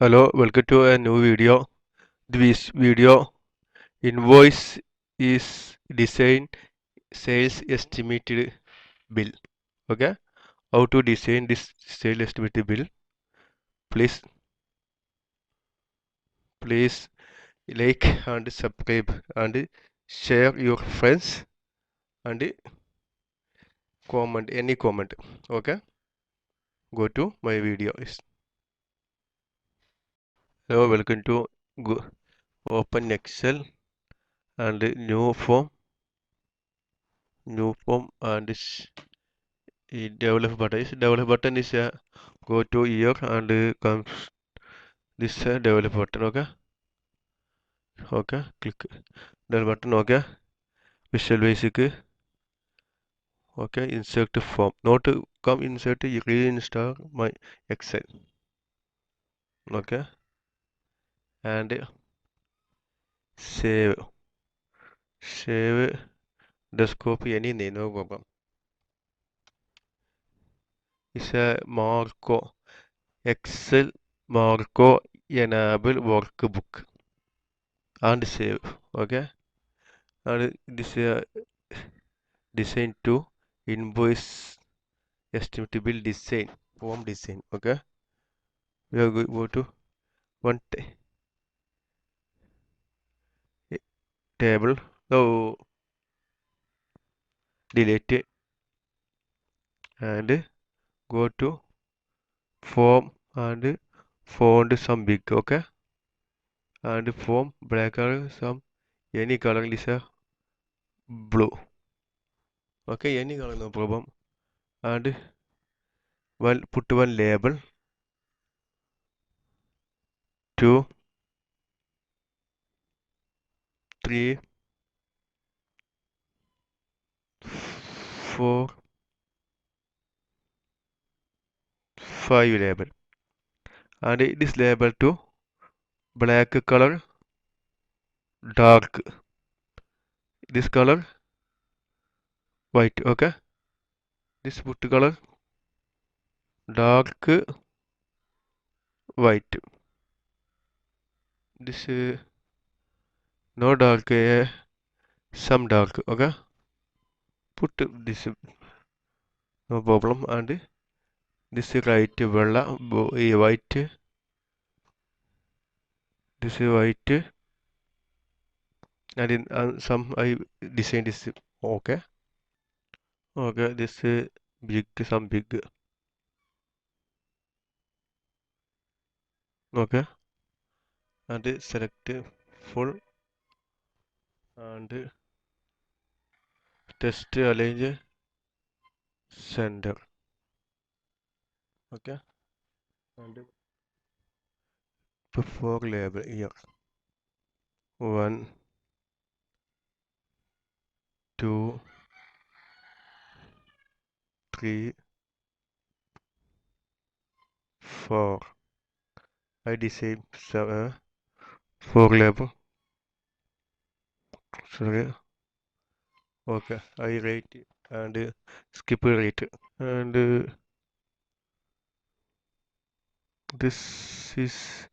Hello, welcome to a new video. This video invoice is design sales estimated bill. Okay, how to design this sales estimated bill? Please, please like and subscribe and share your friends and comment any comment. Okay, go to my video. Hello, welcome to go, open Excel and new form and develop button is go to here and comes this develop button. Okay, click develop button. Okay, visual basic. Okay, insert form, not come insert reinstall my Excel. Okay, and save desktop any name, no problem. Is a Marco Excel Marco enable workbook and save. Okay, and this design to invoice estimable design form design. Okay, we are going go to one table. So delete it and go to form and font some big. Okay, and form black color some any color is a blue. Okay, any color no problem. And put one label, 2 3 4 5 label, and this label to black color dark, this color white. Okay, this put color dark white, this no dark, some dark. Okay, put this no problem. And this right vella white, this white, and in some I design this. Okay, okay, this big, some big. Okay, and select full and test align center. Okay, and before label here 1 2 3 4. I design 4 label. Sorry. Okay, I rate it and skip rate. And this is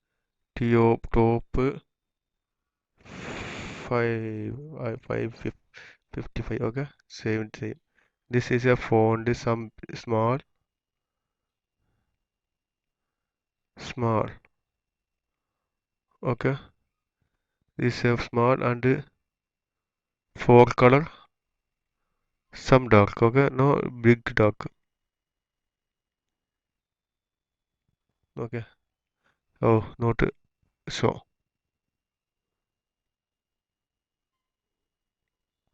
top 55. Okay, same. This is a font, some small. Okay, this is small and 4 color, some dark. Okay, no big dark. Okay, oh, not so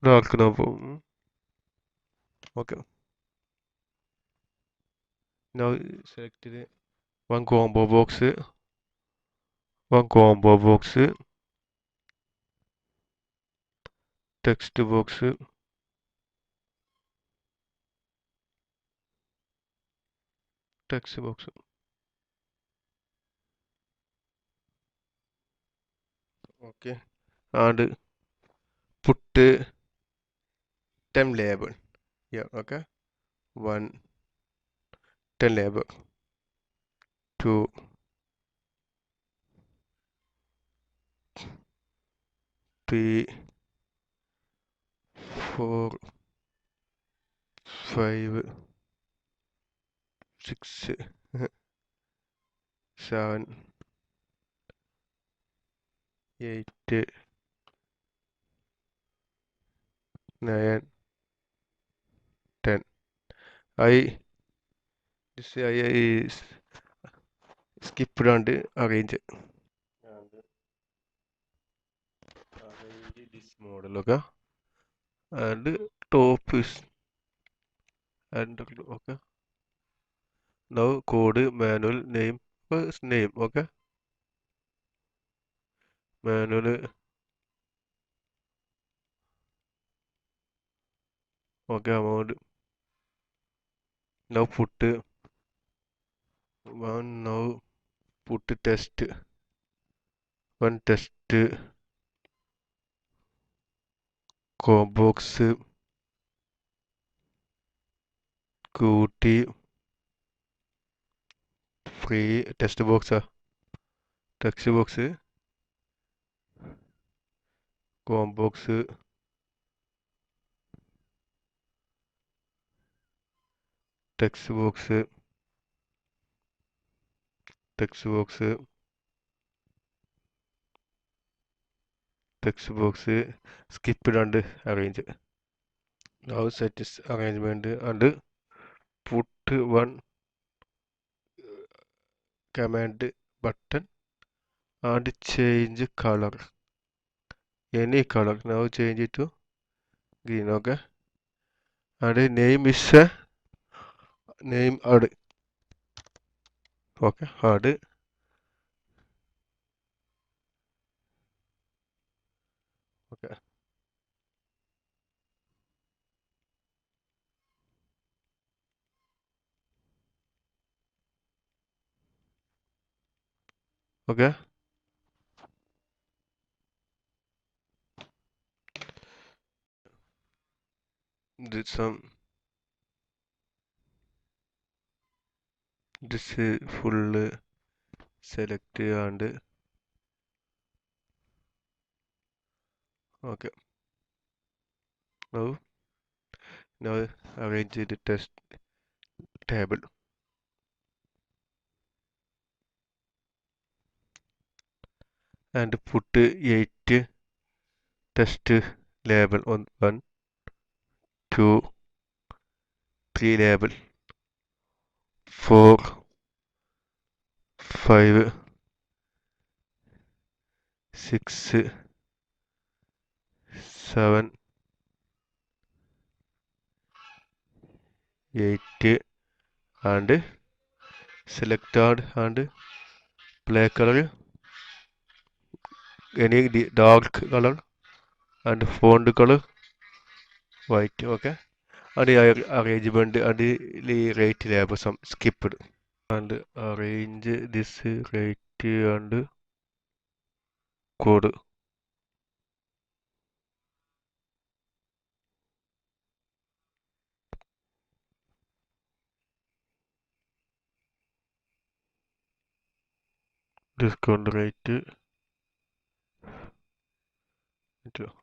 dark, no problem. Okay, now select the one combo box, text box, text box. Okay, and put 10 label. Yeah, okay, 1 10 label, 2 3, 4, 5, 6, 7, 8, 9, 10. I this I is skip and arrange. And arrange this model, okay? And top is and okay. Now code manual name first name, okay? Manual, okay, amount. Now put one, now put test one test box കൂട്ടി free text ബോക്സാ text box combobox text box text box text box skip and arrange. Now set this arrangement and put one command button and change color, any color. Now change it to green, okay? And name is name add, okay? Add, okay? Okay? Did some this full select and okay. Now arrange the test table and put 8 test label on 1, 2, 3 label, 4, 5, 6, 7, 8 and selected and black color, any dark color and font color white, okay? And the arrangement and the rate label some skipped and arrange this rate and code. Discount rate,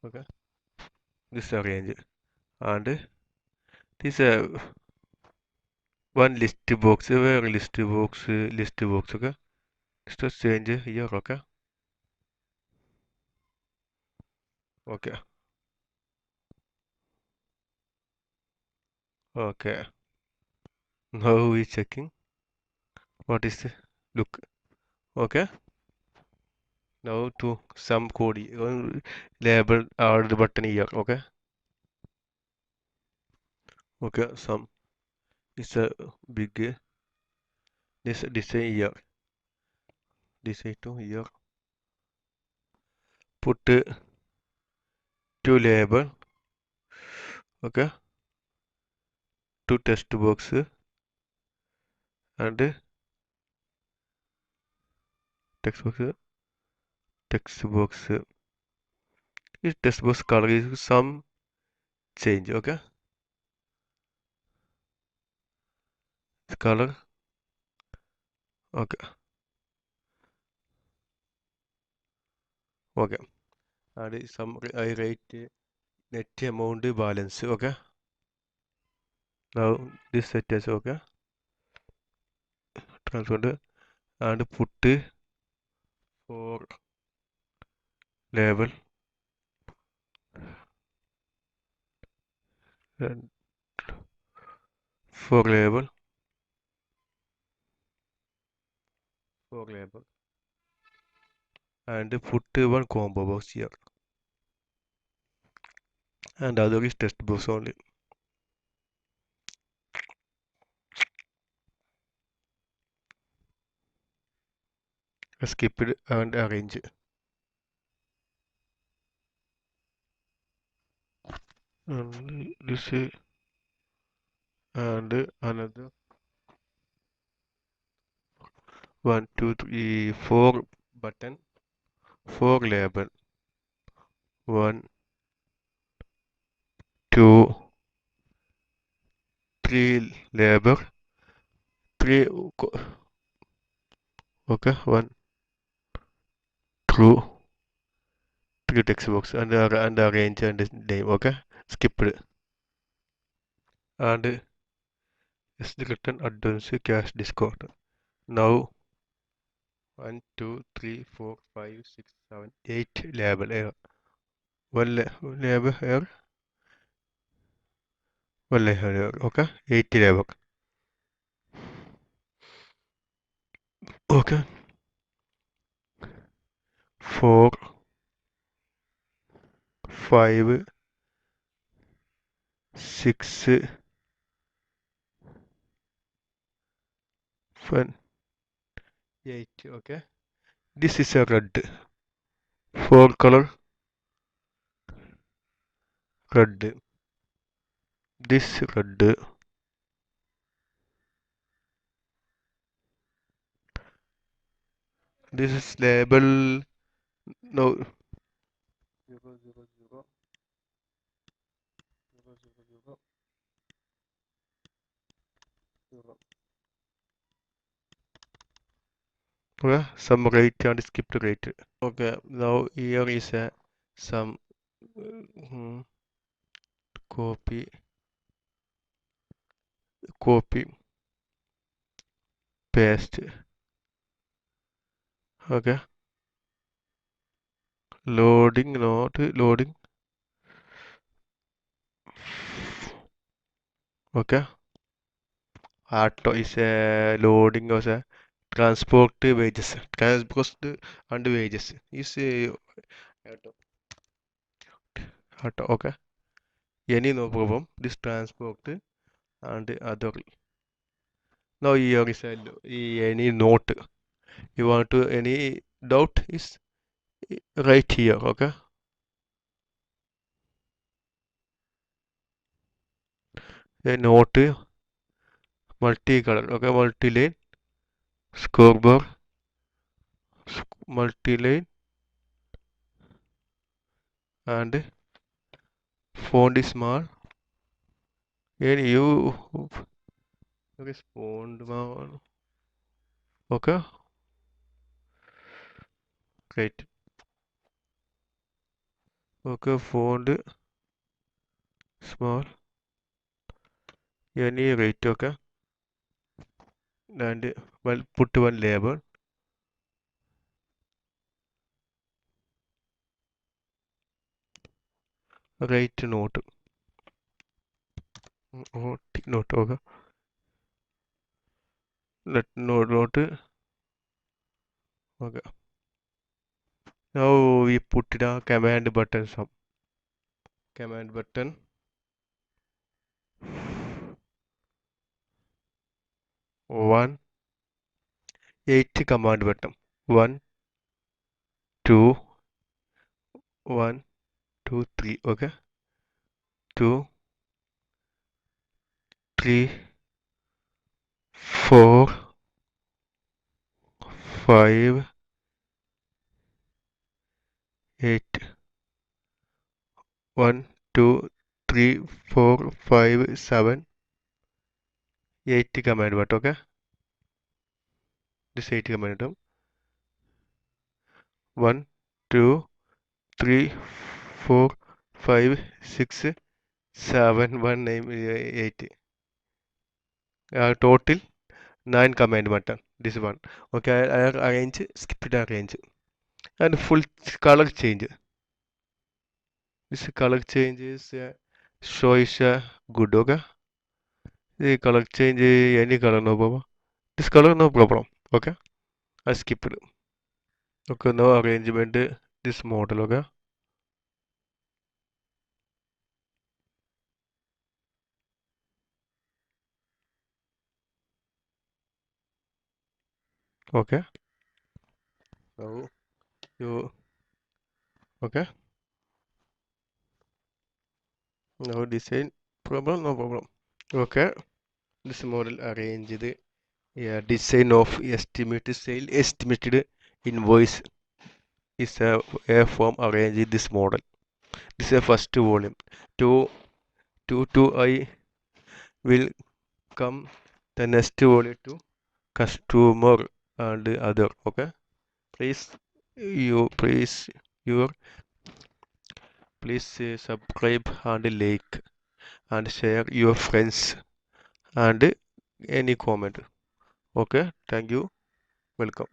okay? This arrange and this one list box, where list box, okay? Just change here, okay? Okay, okay. Now we checking what is the look, okay? Now to some code label or the button here, okay? Okay, some is a big this design here, design to here. Put two label, okay? Two text box and text box, text box. This text box color is some change, okay? Color, okay, okay. and some I write net amount balance. Okay. Now this set as okay. Transfer and put for label and for label for label and put one combo box here and other is test box only. Skip it and arrange and this and another 1 2 3 4 button for label 1 2 3 label 3 okay 1 2 3 text box and arrange and name okay skip it and is the written advance cash discount now 1 2 3 4 5 6 7 8 label here label here one label here okay 8 label okay 4 5 6 7 8 okay this is a red 4 color red this red this is label no 0 0 0 0 0 okay some rate and skip the rate okay now here is a some hmm, copy paste okay loading not loading okay auto is a loading of a transport wages transport and wages is auto okay any no problem this transport and other now here is a any note you want to any doubt is right here okay a note multicolor okay multi-lane scoreboard multi-lane and font is small and you respond okay great okay font small any rate okay and well put one label right note note okay let note okay now we put it a command button some command button 1 8 command button 1 2 1 2 3 okay 2 3 4 5 8 1 2 3 4 5 7 8 command button okay this 8 command button 1 2 3, 4, 5, 6, 7, 1, 9, 8. Total 9 command button. This one. Okay, I arrange, skip it arrange. And full color change. This color change is show is good. Okay. The color change any color no problem. This color no problem. Okay. I skip it. Okay, no arrangement. This model. Okay. Okay. Now you okay. Now design problem no problem. Okay. This model arranged design of estimated sale estimated invoice is a form arranged this model. This is a first volume. Two I will come the next volume to customer and other. Okay. Please please your please subscribe and like and share your friends and any comment. Okay. Thank you. Welcome.